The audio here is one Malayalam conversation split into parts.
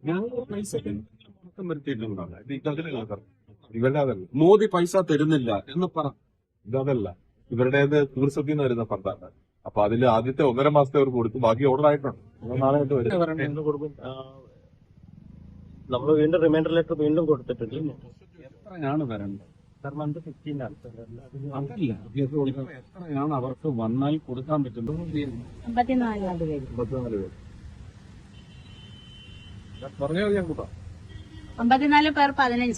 ഞങ്ങൾ പൈസ മുടക്കം വരുത്തിയിട്ടുണ്ടാണ്. ഇവരുടെ അതല്ല, മോദി പൈസ തരുന്നില്ല എന്ന് പറ. ഇതല്ല, ഇവരുടേത് ടൂറിസത്തിൽ നിന്ന് വരുന്ന ഫണ്ടാണ്. അപ്പൊ അതിൽ ആദ്യത്തെ 1.5 മാസത്തെ അവർ കൊടുത്തു, ബാക്കി ഓർഡർ ആയിട്ടുണ്ട്. നാളെ എന്ന് കൊടുക്കും. നമ്മൾ വീണ്ടും റിമൈൻഡർ ലെറ്റർ വീണ്ടും കൊടുത്തിട്ടുണ്ട്. എത്രയാണ് വരേണ്ടത്? പെർ മന്ത് 15 ആണ്. അതല്ല, എത്രയാണ് അവർക്ക് വന്നാൽ കൊടുക്കാൻ പറ്റുന്നത്? 54 പേര്. 54 പേര് പറഞ്ഞാൽ ഞാൻ കൂട്ടാം. 54 പേർ 15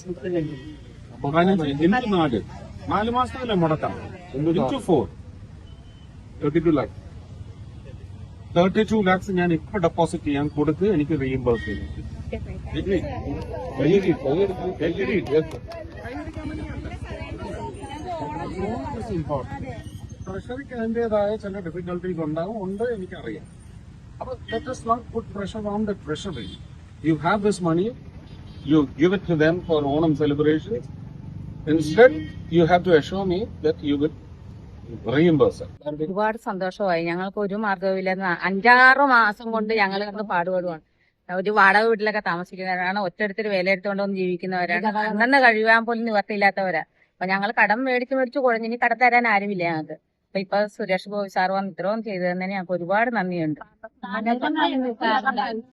4 മാസത്തിലെ മുടക്കാം. 32 lakhs. 32 lakhs ഞാൻ ഇപ്പൊ ഡെപ്പോസിറ്റ് ചെയ്യാൻ കൊടുത്ത് എനിക്ക് റീഇംബേഴ്സ് ചെയ്യും. ട്രഷറിക്ക് അതിന്റേതായ ചില ഡിഫിക്കൽട്ടീസ് ഉണ്ട്, എനിക്കറിയാം. അപ്പൊ let us not put pressure on the treasury. You have this money, you give it to them for Onam celebration. Instead, you have to assure me that you will reimburse it. ഒരുപാട് സന്തോഷമായി. ഞങ്ങൾക്ക് ഒരു മാർഗവുമില്ല. 5-6 മാസം കൊണ്ട് ഞങ്ങൾ കിടന്ന് പാടുപെടുവാണ്. ഒരു വാടക വീട്ടിലൊക്കെ താമസിക്കുന്നവരാണ്, ഒറ്റടുത്തൊരു വേലയെടുത്തുകൊണ്ടൊന്നും ജീവിക്കുന്നവരാണ്, അന്നന്ന് കഴിയാൻ പോലും നിവർത്തിയില്ലാത്തവരാ. അപ്പൊ ഞങ്ങൾ കടം മേടിച്ച് കുഴഞ്ഞ് ഇനി കടം തരാൻ ആരുമില്ല ഞങ്ങൾക്ക്. അപ്പൊ ഇപ്പൊ സുരേഷ് ഗോപി സാർ വന്ന് ഇത്രയും ചെയ്തു തന്നെ ഞങ്ങൾക്ക് ഒരുപാട് നന്ദിയുണ്ട്.